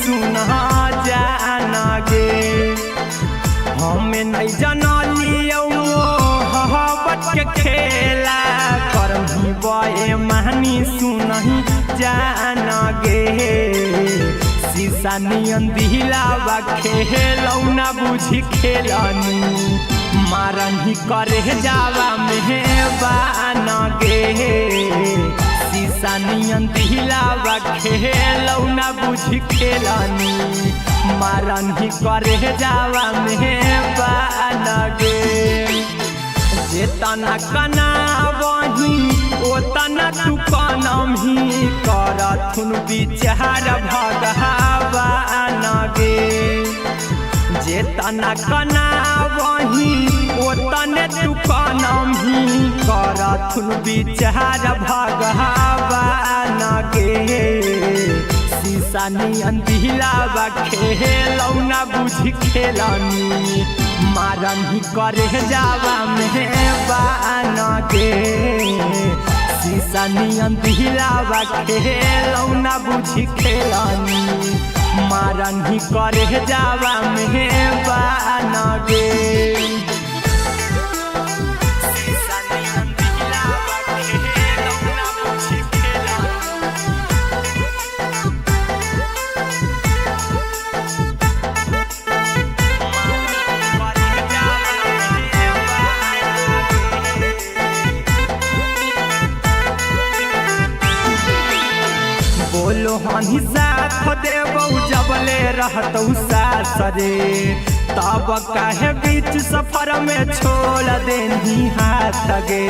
सुना जाना गे हमें नहीं जनलियो मोहब्बत के खेला करही बे महनी सुनही जाना गे शीशा नियन दिलावा खेलौना बुझी खेलनी मारही करे जावा मेहबान गे शीशा नियन दिलावा खेलौना बुझी खेलनी मारही करे जावा मेहबान गे जेतना कना वही ओतना तू कनमी करथुन विचार भगवान गे जेतना कना वही ओतने तू कनमी करथुन विचार भगवान गे शीशा नियन दिलावा खेलौना बुझी खेलनी मारही करे जावा मेहबान गे शीशा नियन दिलावा खेलौना बुझी खेलनी मारही करे जावा मेहबान गे बोलो हनी साथ देबौ जबले रहतौ सासरे तब काहे बीच सफर में छोड़ देनी हाथ गे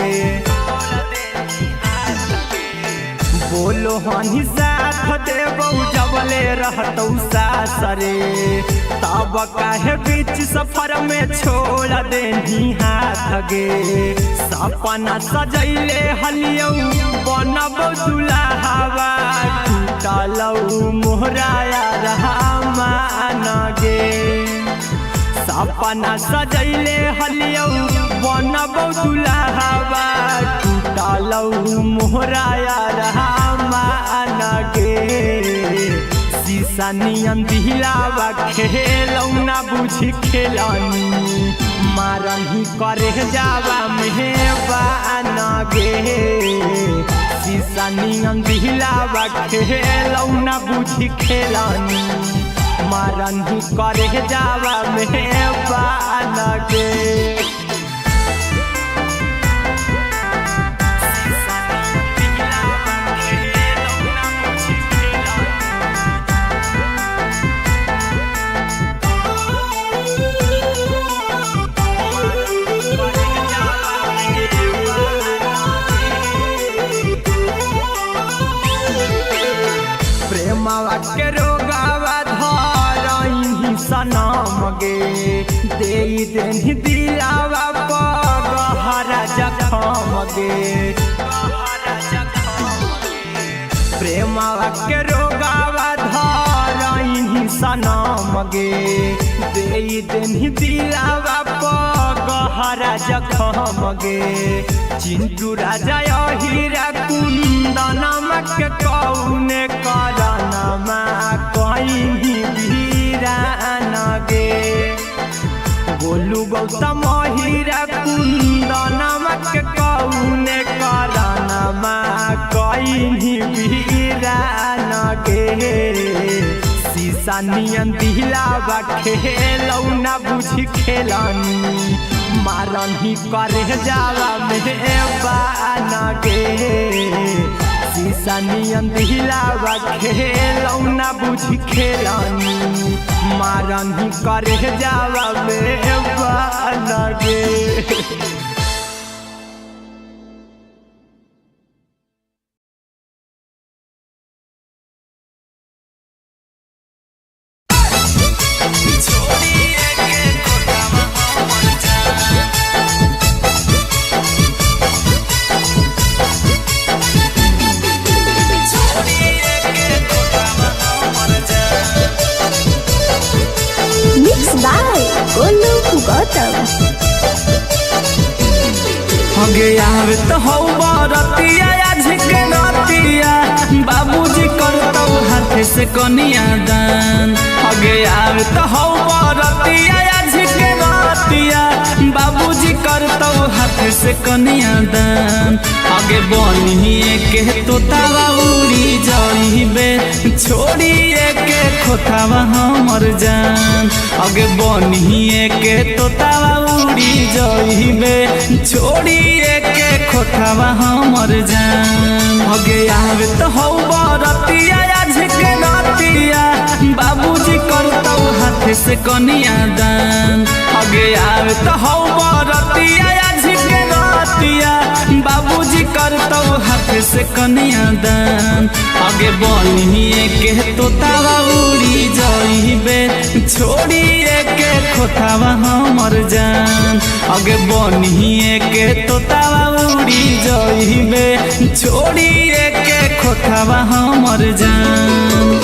बोलो हनी साथ देबौ जबले रहतौ सासरे तब काहे बीच सफर में छोड़ देनी हाथ गे सपना सजैले हलियौ बनबौ दुल्हावा टूटलौ मोहराया रहमान गे सपना सजैले हलियौ बनबौ दुल्हावा टूटलौ मोहराया रहमान गे शीशा नियन दिलावा खेलौना बुझी खेलनी मारही करे जावा मेहबान गे शीशा नियन दिलावा खेलौना बुझी खेलनी मारही करे जावा मेहबान गे प्रेमवा के रोगावा धरही सनम गे दे देनी दिलावा गहरा जखम गे प्रेमवा के रोगावा धरही सनम गे दे देनी दिलावा गहरा जखम गे चिंटू राजा हीरा कुंदनमा के कौने करनमा कहीं वीरान गे गोलू गौतम हीरा कुंदनमा के कौने करनमा कहीं वीरान गे शीशा नियन दिलावा खेलौना बुझी खेलनी मारही करे जावा मेहबान गे शीशा नियन दिलावा खेलौना बुझी खेलनी मारही करे जावा मेहबान गे आवत हो बरतिया झिक नतिया बाबूजी करतौ हाथ से कनिया दान आगे आवे तो हौ बरतिया झिके रतिया बाबूजी करतौ हाथ से कनिया दान आगे बनिए के तोतावा उड़ी जाइबे छोड़िए के खोतावा हमर जान आगे बनिए के तोतावा उड़ी जाइबे छोड़िए के खोतावा हमर जान आगे आवे तो हौ बरतिया झिके रतिया बाबूजी करतौ हाथ से कनिया दान आगे आवे तो हौ बरतिया झिके रतिया बाबूजी करतौ हाथ से कनिया दान आगे बनिए के तोतावा उड़ी जाइबे छोड़िए के खोतावा हमर जान आगे बनिए के तोतावा उड़ी जाइबे छोड़िए के खोतावा हमर जान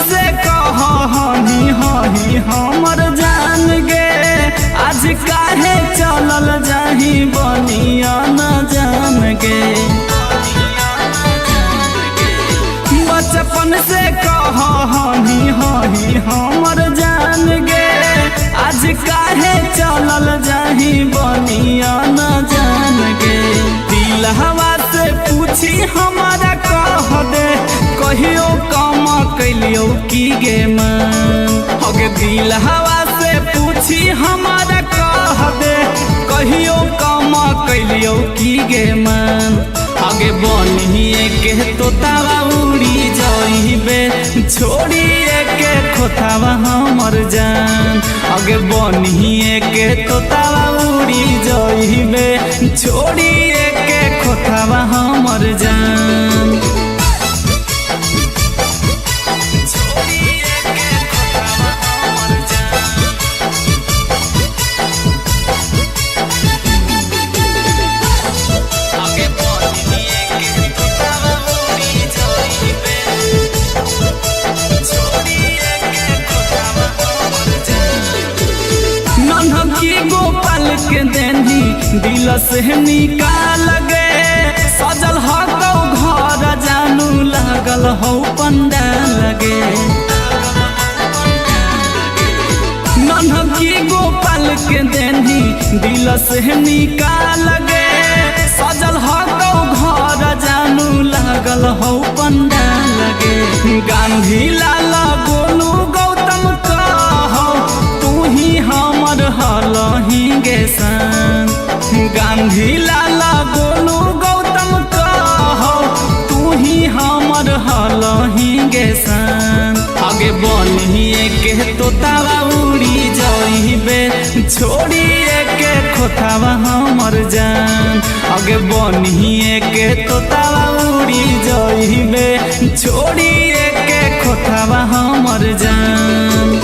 से कह हनी हही हमर जान गे आज काहे चलल जाही बनिया न जान गे बचपन से कह हनी हही हमर जान गे आज काहे चलल जाही बनिया न जान गे दिलहवा से पूछी हमारा कह दे कहियो काम कैलियो की गे मन अगे दिल हवा से पूछी हमारा कह दे कहियो काम कैलियो की गे मन आगे बनिए के तोतावा उड़ी जाइबे छोड़िए के खोतावा हमर जान आगे बनिए के तोतावा उड़ी जाइबे छोड़िए के खोतावा हमर जान गोपाल के देनी दिल से निकाल गे सजल हो घर जानू लागल हो पंडाल गे नन्हकी गोपाल के देनी दिल से निकाल गे सजल हो घर जानू लागल हो पंडाल गे गांधी लाल गोलू गौतम कहो तू ही हमर हलही गे सन गांधी लाला गोलू गौतम कहो तू ही हमर हलही गे सन आगे बनिए के तोतावा उड़ी जाइबे छोड़िए के खोतावा हमर जान आगे बनिए के तोतावा उड़ी जाइबे छोड़िए के खोतावा हमर जान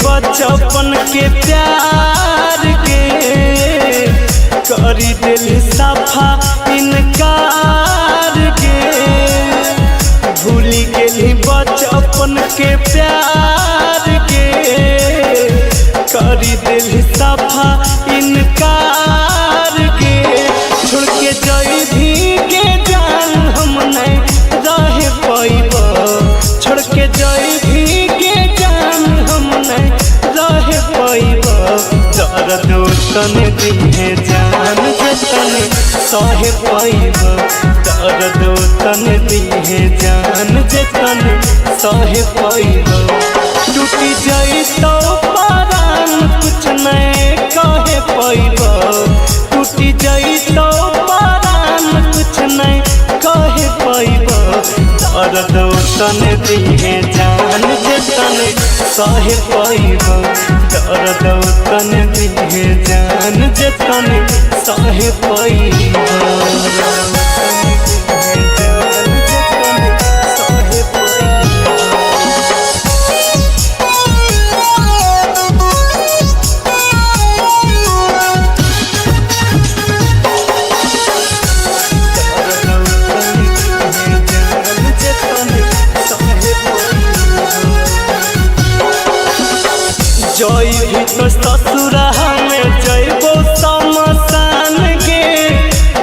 बचपन के प्यार के करी दिल सफा इनकार के भूल गेली बचपन के प्यार के करी दिल सफा इनकार के छोड़ के जइभी के जान हम नहीं रह पाइब छोड़ के जइभी के जान हम नहीं रह पाइब दर्द तन दिहे जान जतन सह पाइब दर्द तन दिहे जान जतन सह पाइब। टूटी जाई तो परान कुछ नहीं कहे पैब टूटी जाई तो परान कुछ नहीं कहे पैब दर्द तन दिहे जान जे तन सहे पैब दर्द तन दिहे जान जे तन सहे पैब जई भी तो ससुरा में जइबो समसान गे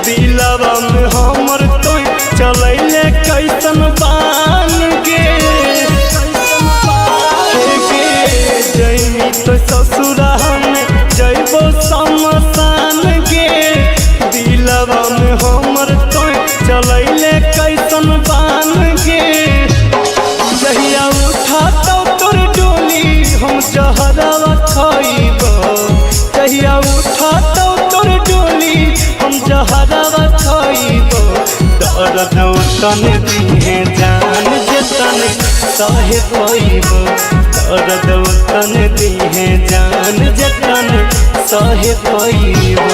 दिलवा में हमर तो चलैले कैसन बान गे जई तो ससुरा में जइबो समसान गे दिलवा में हमर तो चलैले कैसन बान गे जहिया उठा तो तोर डोली हम जहरवा खइब जहिया उठा तो तोर डोली हम जहरवा खइब दर्द तन दिहे जान जे तन सहे पैब दर्द तन दिहे जान जे तन सहे पैब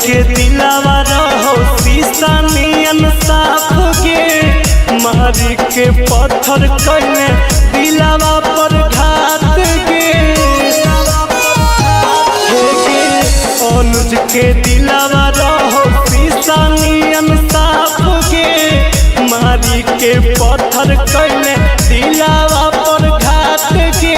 के दिलावा रहो शीशा नियन साफ गे मारी के पत्थर कइले दिलावा पर घात गे अनुज के दिलावा रहो शीशा नियन साफ गे मारी के पत्थर कइले दिलावा पर घात गे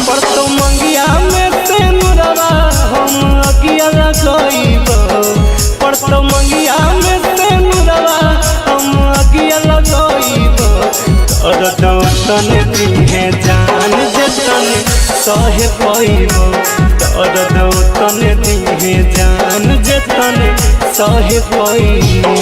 पर तो मंगिया में से नुरवा हम अगिया लगइब पर तो मंगिया में से नुरवा हम अगिया लगइब दर्द तन दिहे जान जे तन सहे पैब दर्द तन दिहे जान जे तन सहे पैब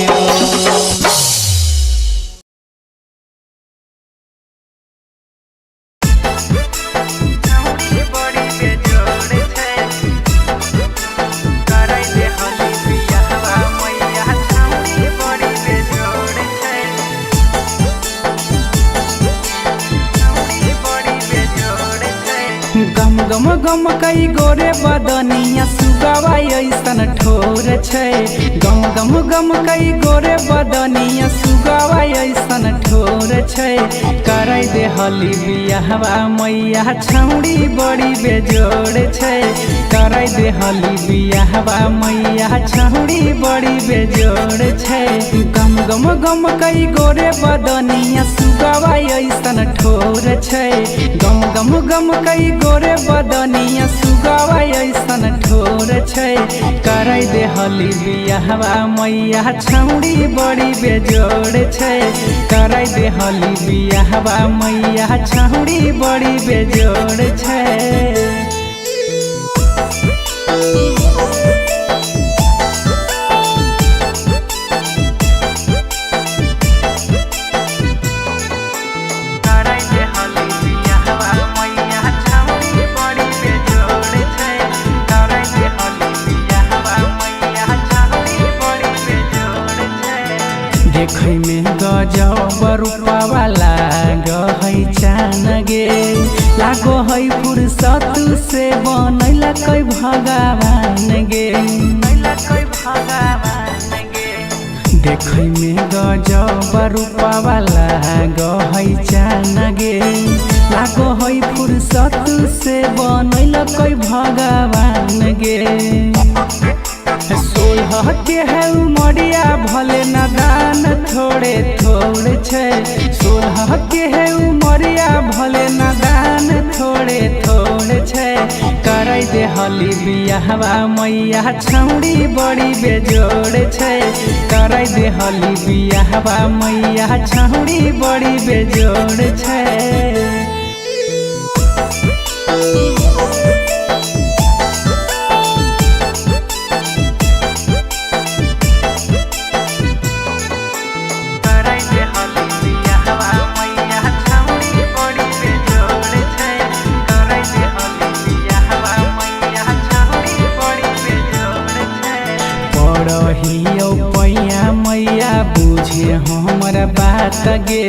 गम गम कई गोरे बदनिया सुगवा ऐसन ठोर छै गम गम गम कई गोरे बदनिया सुगवा ऐसन ठोर छै कराई दे हली बियाहवा मैया छौड़ी बड़ी बेजोड़ छै कराई दे हली बियाहवा मैया छौड़ी बड़ी बेजोड़ छै गम गम गम कई गोरे बदनिया सुगवा ऐसन ठोर छै गम गम गम कई गोरे बदनिया सुगवा ऐसन ठोर छै कराई दे हली बियाहवा मैया छौड़ी बड़ी बेजोड़ छै कराई दे हली बियाहवा मैया छौड़ी बड़ी बेजोड़ छै देखै में गजब रूपवा लागै चान गे लागो है फुर्सत से बनैला कै भगवान गे देखै में गजब रूपवा लागै चान गे लागो है फुर्सत से बनैला कै भगवान गे सोलह के है उमरिया भले नादान थोड़े थोड़े छै सोलह के है उमरिया भले नादान थोड़े थोड़े छै कराई दे हली बियाहवा मैया छौड़ी बड़ी बेजोड़ छै कराई दे हली बियाहवा मैया छौड़ी बड़ी बेजोड़ छै। मैया बुझे हमर बात गे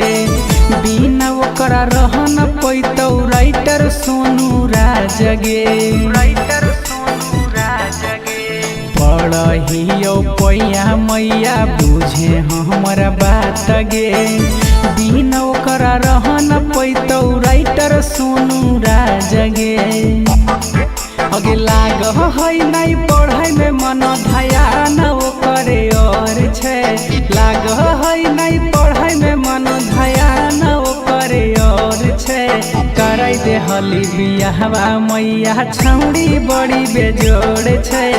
बिना ओकरा रह न पैतौ राइटर सोनू राज गे पढ़ियो पैया मैया बुझे हमर बात गे बिना ओकरा रह न पैतौ राइटर सोनू राज गे। अगे लाग है नहीं पढ़ाई में मन ध्यान ओकरे और छै लाग है नहीं पढ़ाई में मन ध्यान ओकरे और छै कराई दे हली बियाहवा मैया छौड़ी बड़ी बेजोड़ छै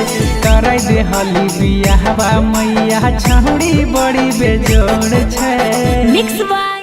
कराई दे हली बियाहवा मैया छौड़ी बड़ी बेजोड़ छै। मिक्स बाय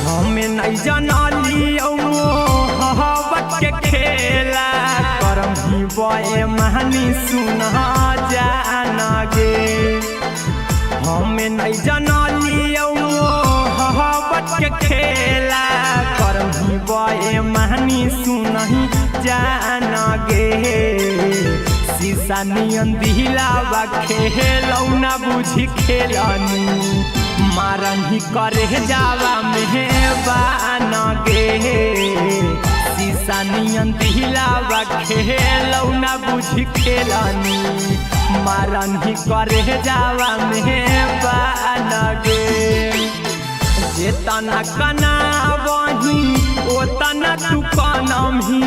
हमें नहीं जानलियो मोहब्बत के खेला करम ही बे महनी सुना जाना गे हमें नहीं जानलियो मोहब्बत के खेला करम ही बे महनी सुना जाना गे शीशा नियन दिलावा खेलौना बुझी खेलनी मारन ही करे जावा मेहबान गे शीशा नियन दिलावा खेलौना बुझी खेलनी मारन ही करे जावा मेहबान गे जेतना कना वही ओतना तू कनम ही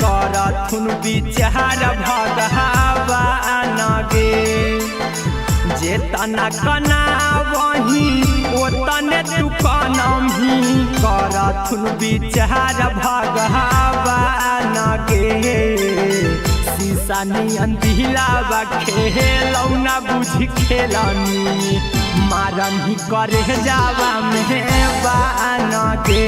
करथुन विचार भगवान गे जेतना कना वही ओतने तू कनम ही करथुन विचार भगवान गे शीशा नियन दिलावा खेलौना बुझी खेलनी मारन ही करे जावा मेहबान गे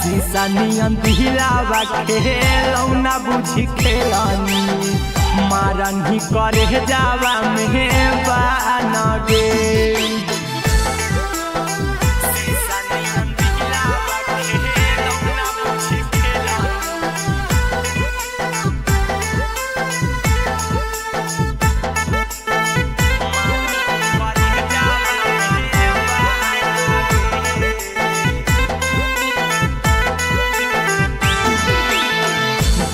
शीशा नियन दिलावा खेलौना बुझी खेलनी मारन ही करे जावा मेहबान गे।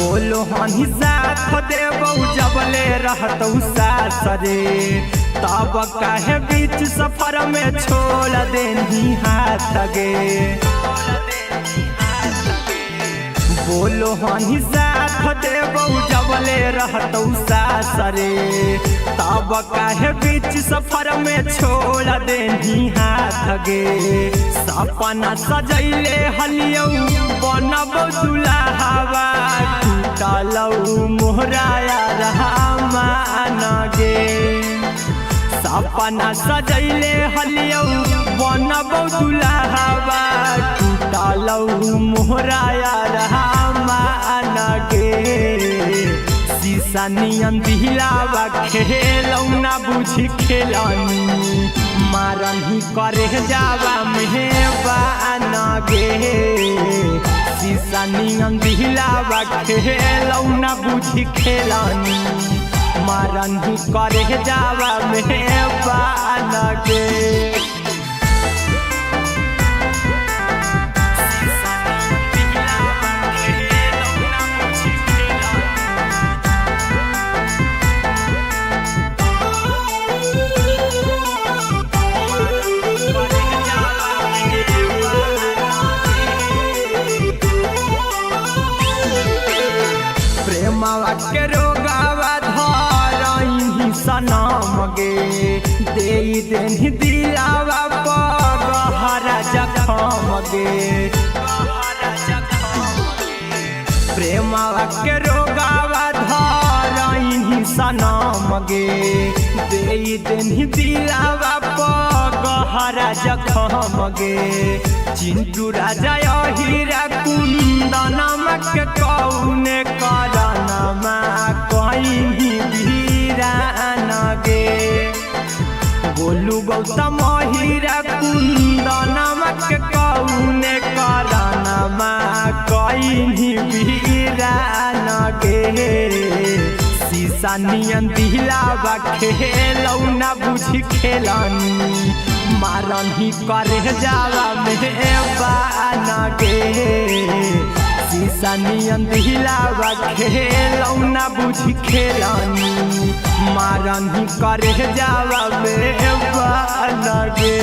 बोलो हनी साथ देबौ जबले रहतौ सासरे तब काहे बीच सफर में छोड़ देनी हाथ गे बोलो हनी साथ देबौ जबले रहतौ सासरे तब काहे बीच सफर में छोड़ देनी हाथ गे सपना सजैले हलियौ बनबौ दुल्हावा टूटलौ मोहराया रहमान गे सपना सजैले हलियौ बनबौ दुल्हावा टूटलौ मोहराया रहमान गे शीशा नियन दिलावा खेलौना बुझी खेलनी मारन ही करे जावा मेहबान गे शीशा नियन दिलावा खेलौना बुझी खेलनी मारन ही करे जावा मेहबान गे। प्रेमवा के रोगावा धरही सनम गे दे देनी दिलावा पगहरा जखम गे प्रेमवा के रोगावा धरही सनम गे दे देनी दिलावा पगहरा जखम गे चिंटू राजा हीरा कुंदनमा के कौने करनमा कहीं वीरान गे बोलू गौतम हीरा कुंदनमा के कौने करनमा कहीं वीरान गे शीशा नियन दिलावा खेलौना बुझी खेलनी मारन ही करे जावा में बान गे शीशा नियन दिलावा खेलौना बुझी खेलनी मारन ही करे जावा में बान गे।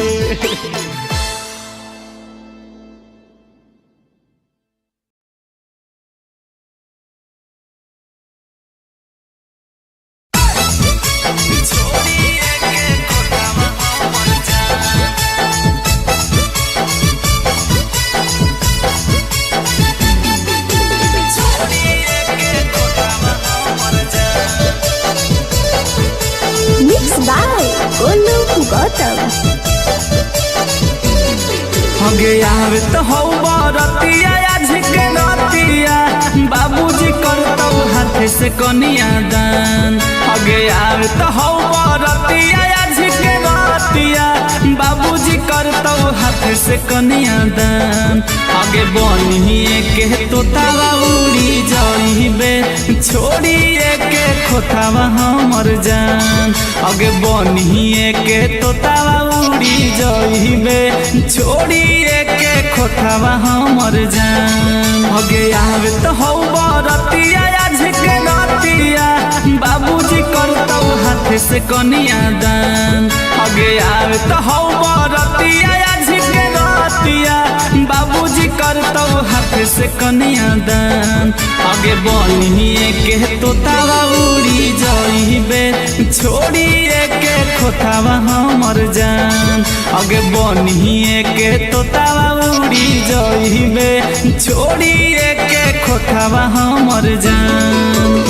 हगे आवे तो हौ बरतिया आज के नतिया बाबूजी करतौ हाथ से कनिया दान हगे आवे तो हौ बरतिया आज के नतिया बाबूजी करतौ हाथ से कनिया दान हगे बनिए के तोतावा उड़ी जाइबे छोड़िए के खोतावा हमर जान हगे बनिए के तोतावा उड़ी जाइबे छोड़िए के खोतावा हमर जान हगे आवे तो हौ बरतिया आज के नतिया बाबूजी करतौ हाथ से कनिया दान हगे आवे तो हौ बरतिया आज के नतिया बाबूजी करतौ हाथ से कनिया दान हगे बनिए के तोतावा उड़ी जाइबे छोड़िए के खोतावा हमर जान हगे बनिए के तोतावा उड़ी जाइबे छोड़िए के खोतावा हमर जान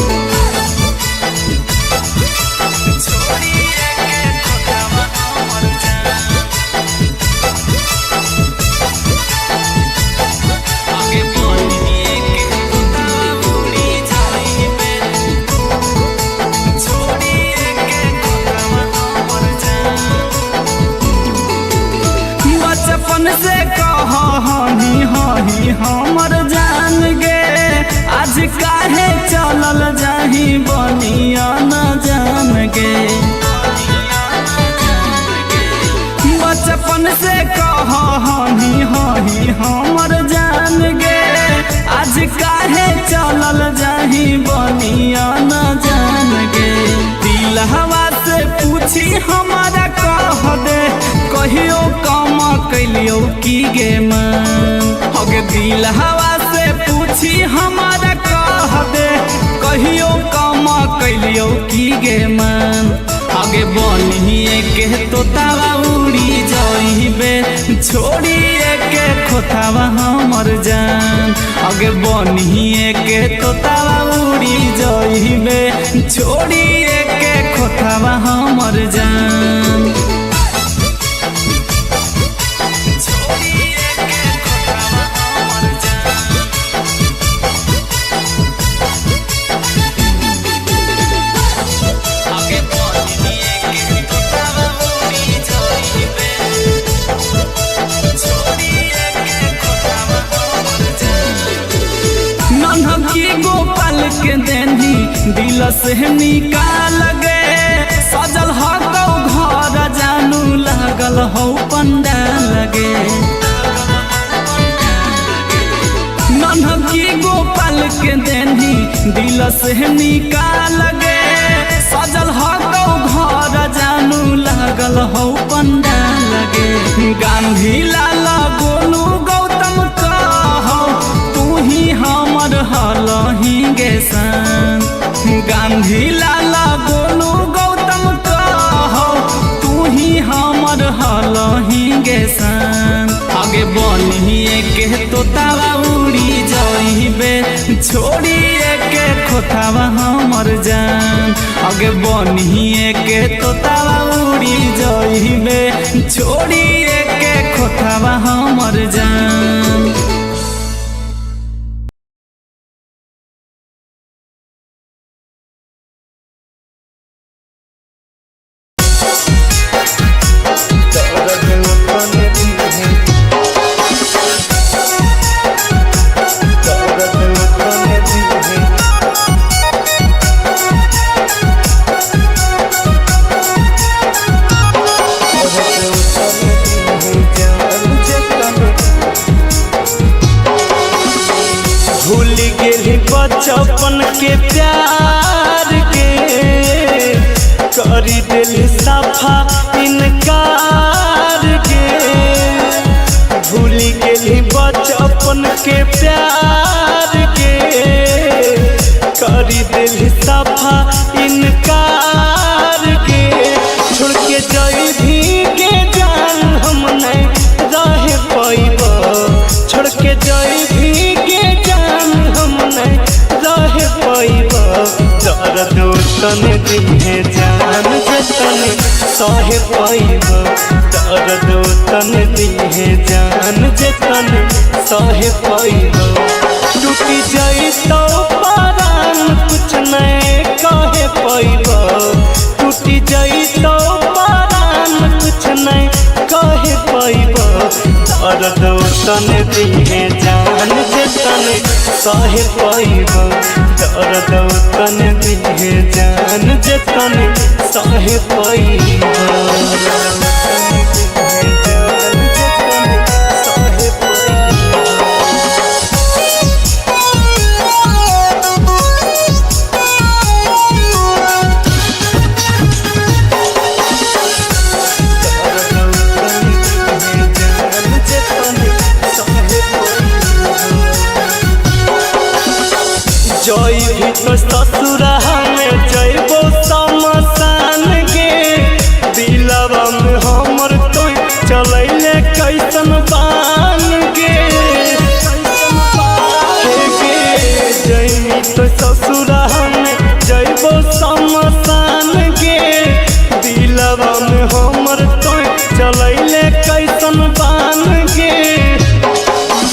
से कही हही हमर जान गे आज काहे चलल जाही बनिया न जान गे बचपन से कही हही हमर जान गे आज काहे चलल जाही बनिया न जान गे दिल हवा से पूछी हमारा कह दे कहियो काम कैलियो की गे मन हगे दिल हवा से पूछी हमारा कह दे कहियो काम कैलियो की गे मन हगे बनिए के तोतावा उड़ी जाइबे छोड़िए के खोतावा हमर जान हगे बनिए के तोतावा उड़ी जाइबे छोड़िए के खोतावा हमर जान गोपाल के देनी दिल से निकाल गे सजल हो घर जानू लागल हो पंडाल गे नन्हकी गोपाल के देनी दिल से निकाल गे सजल हो घर जानू लागल हो पंडाल गे गांधी लाल गोलू गौतम कहो तू ही हमर हलही गे सान छोड़िए के खोतावा हमर जान आगे बनिए के तोतावा उड़ी जइबे छोड़िए के खोतावा हमर जान। भूल गेली बचपन के प्यार के करी दिल साफा इनकार के भूल गेली बचपन के प्यार के करी दिल साफा इनकार के छोड़ के जइभी के जान हम नहीं रह पाइब छोड़ के जइभी के जान हम नहीं रह पाइब दर्द तन दिहे जान जतन सह पाइब दर्द तन दिहे जान जतन सह पाइब टूटी जाई तो परान कुछ नहीं कहे पाइब टूटी जाई तो परान कुछ नहीं कहे पाइब दर्द तन दिहे जान जतन सह पाइब दर्द तन दिहे जान जतन सह पाइब। जइभी तो ससुरा में जइबो शमशान के दिलवा में हमर तो चलैले कैसन बान के जइभी तो ससुरा में जइबो शमशान के दिलवा में हमर तो चलैले कैसन बान के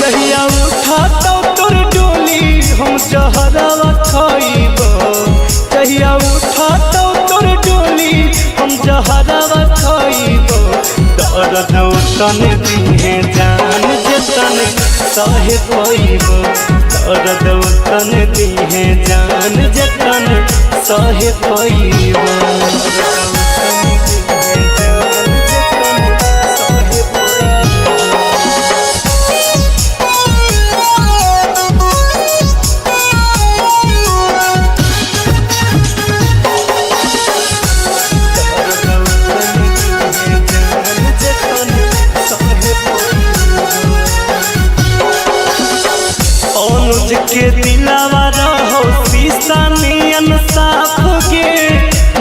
जहिया उठा तो तोर डोली हम जहरवा खाइब जहिया उठा तो तोर डोली हम जहरवा खाइब दर्द तन दिहे जान जतन सह पाइब दर्द तन दिहे जान जतन सह पाइब। अनुज के दिलावा रहो शीशा नियन साफ के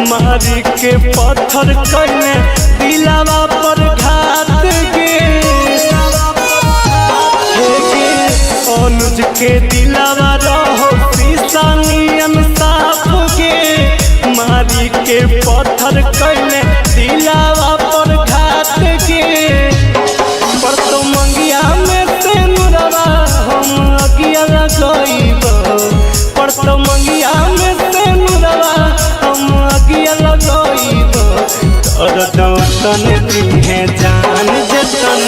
मारी के पत्थर कइले दिलावा पर घात के अनुज के दिलावा रहो शीशा नियन साफ के मारी के पत्थर कइले दिलावा पर घात के पर तो मंगिया में से नुरवा हम अगिया लगाइब पर तो मंगिया में से नुरवा हम अगिया लगाइब दर्द तन दिहे जान जतन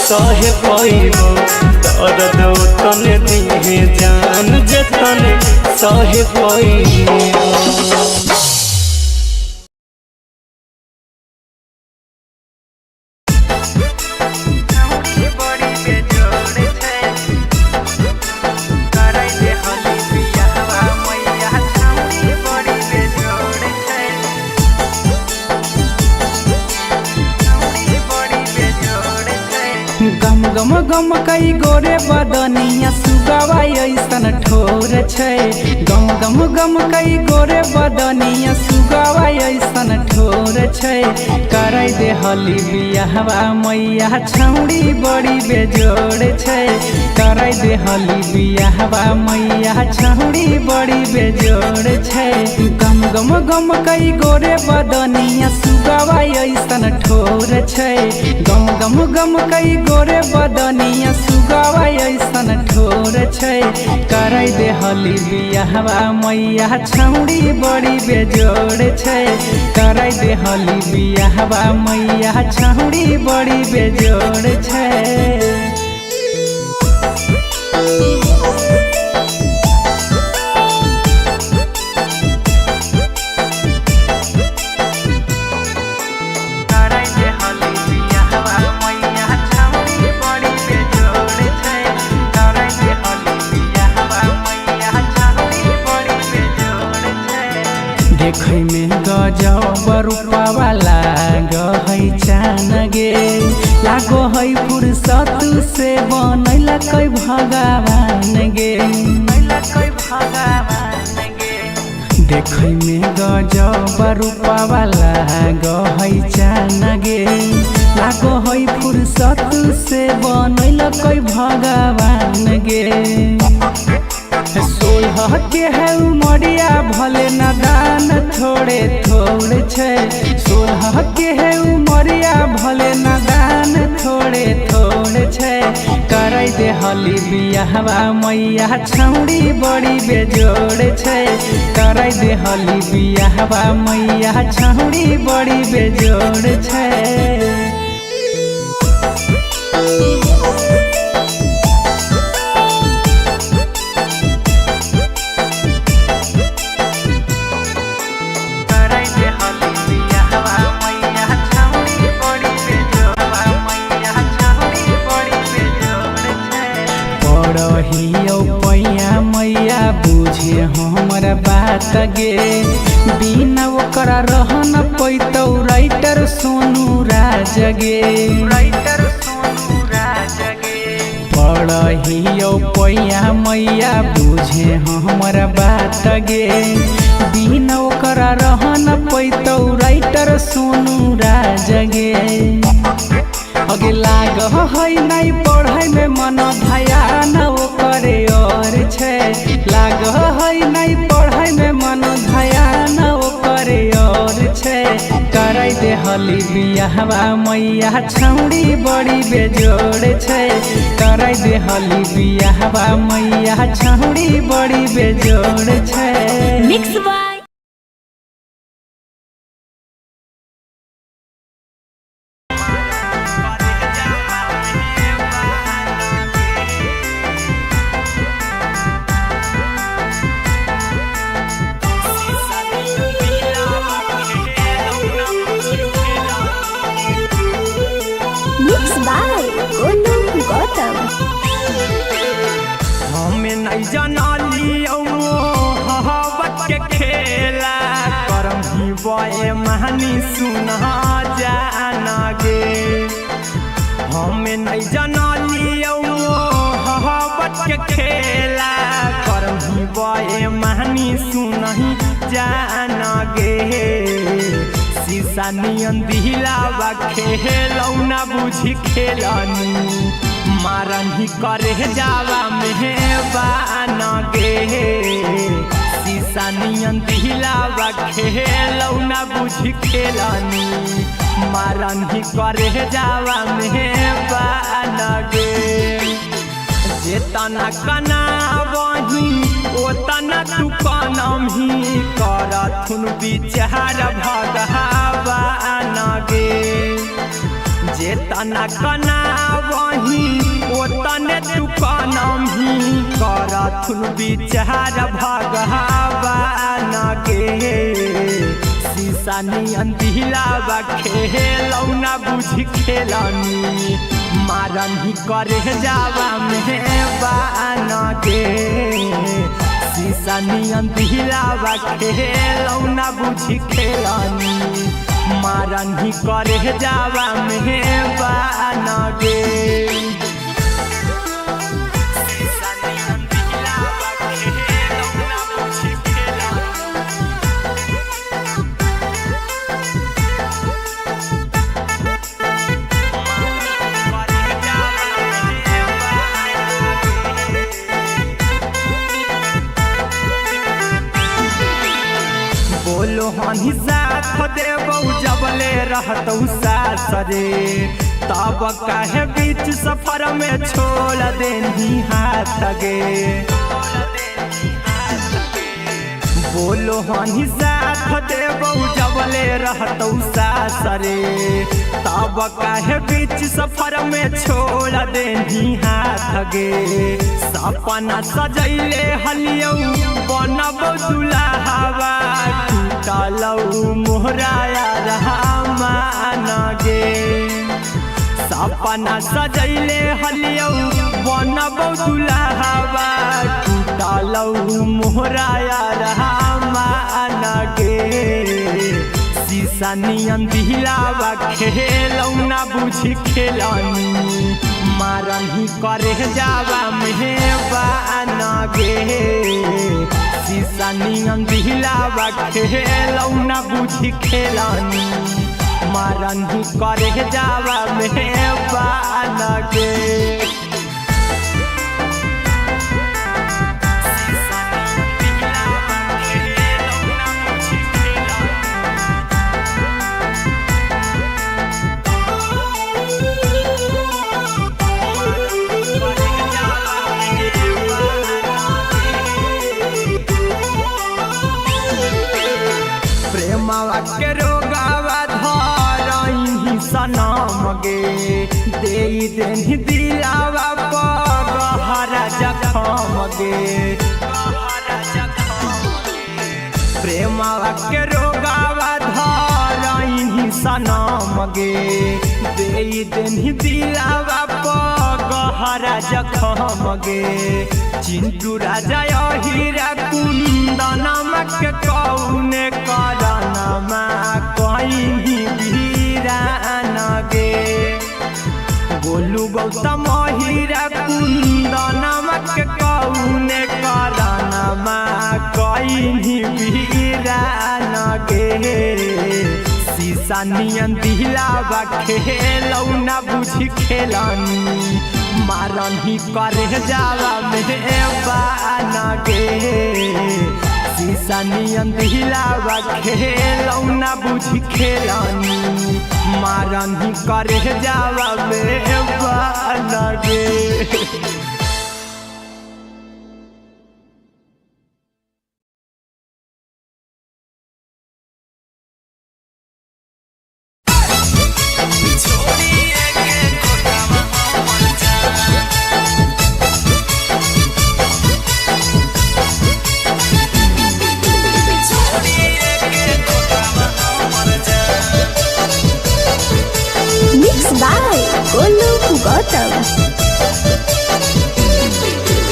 सह पाइब दर्द तन दिहे जान जतन सह पाइब। गम गम कई गोरे बदनिया सुगवा ऐसन ठोर छै। गम गम गम कई गोरे बदनिया सुगवा ऐसन ठोर छै। करे दे हली बियाहवा मैया छौड़ी बड़ी बेजोड़ छै। करे दे हली बियाहवा मैया छौड़ी बड़ी बेजोड़ छै। गम गम गम कई गोरे बदनिया सुगवा ऐसन ठोर छै। गम गम गम कई गोरे बदनिया सुगवा ऐसन ठोर छै। करे दे हली बियाहवा मैया छौड़ी बड़ी बेजोड़ छै। करे दे हली बियाहवा मैया छौड़ी बड़ी बेजोड़ छै। देखै में गजब रूपवा लागै चान गे। लागो है फुर्सत से बनैला कै भगवान गे। देखै में गजब रूपवा लागै चान गे। लागो है फुर्सत से बनैला कै भगवान गे। 16 के है उमरिया भले नादान थोड़े थोड़े छै। 16 के है उमरिया भले नादान थोड़े थोड़े छै। करे दे हली बियाहवा मैया छौड़ी बड़ी बेजोड़ छै। करे दे हली बियाहवा मैया छौड़ी बड़ी बेजोड़ छै। पैया मैया बुझे हमर बात गे। बिना ओकरा रह न पैतौ राइटर सोनू राज गे। पढ़ियो पैया मैया बुझे हमर बात गे। बिना ओकरा रह न पैतौ राइटर सोनू राज गे। अगे लाग है नहीं पढ़े में मन ध्यान ओकरे और छै। लाग है नहीं पढ़े में मन ध्यान ओकरे और छै। करे दे हली बियाहवा मैया छौड़ी बड़ी बेजोड़ छै। करे दे हली बियाहवा मैया छौड़ी बड़ी बेजोड़ छै। मिक्स बाय हमें नहीं जनाली मोहब्बत के खेला। करम ही बे महानी सुना जाना गे। हमें नहीं जनाली मोहब्बत के खेला। करम ही बे महानी सुना जाना गे। शीशा नियन दिलावा खेलौना बुझी खेलनी। मारन ही करे जावा मेहबान गे। शीशा नियन दिलावा खेलौना बुझी खेलनी। मारन ही करे जावा मेहबान गे। जेतना कना वही ओतना तू कनम ही करथुन विचार भगवान गे। जेतना कना वही ओतने तू कनम ही करथुन विचार भगवान गे। शीशा नियन दिलावा खेलौना बुझी खेलनी। मारन ही करे जावा मेहबान गे। शीशा नियन दिलावा खेलौना बुझी खेलनी। मारन ही करे जावा मेहबान गे। हनी साथ देबौ जबले रहतौ सास रे तब काहे बीच सफर में छोड़ देनी हाथ गे बोलो हनी साथ देबौ जबले रहतौ सास रे तब काहे बीच सफर में छोड़ देनी हाथ गे सपना सजैले हलियौ बनबौ दुल्हावा टूटलौ मोहराया रहमान गे सपना सजैले हलियौ बनबौ दुल्हावा टूटलौ मोहराया रहमान गे शीशा नियन दिलावा खेलौ ना बुझी खेलानी मारन ही करे जावा मेहबान गे शीशा नियन दिलावा खेलौ ना बुझी खेलानी मारन ही करे जावा मेहबान गे के रोगावा धरही सनम गे दे देनी दिलावा पर गहरा जखम गे प्रेमवा के रोगावा धरही सनम गे दे देनी दिलावा पर गहरा जखम गे चिंटू राजा हीरा कुंदनमा के कौने करनमा कहीं वीरान गे बोलू गौतम हीरा कुंदनमा के कौने करनमा कहीं वीरान गे शीशा नियन दिलावा खेलौ ना बुझी खेलानी मारन ही करे जावा मेहबान गे शीशा नियन दिलावा खेलौ ना बुझी खेलानी मारन ही करे जावा मेहबान गे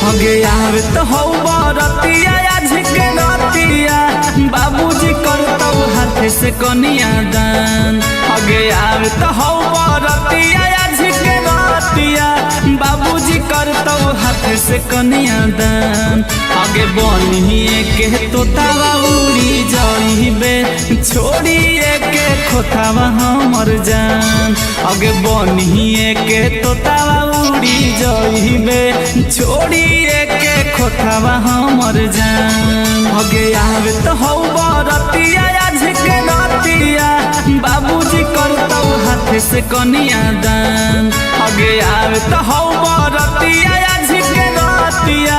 हगे आवे तो हौ बरतिया आज के नतिया बाबूजी करतौ हाथ से कनिया दान हगे आवे तो हौ बरतिया आज के नतिया बाबूजी करतौ हाथ से कनिया दान हगे बनिए के तोतावा उड़ी जाइबे छोड़िए के खोतावा हमर जान हगे बनिए के तोतावा उड़ी जाइबे छोड़िए के खोतावा हमर जान हगे आवे तो हौ बरतिया आज के नतिया बाबूजी करतौ हाथ से कनिया दान हगे आवे तो हौ बरतिया आज के नतिया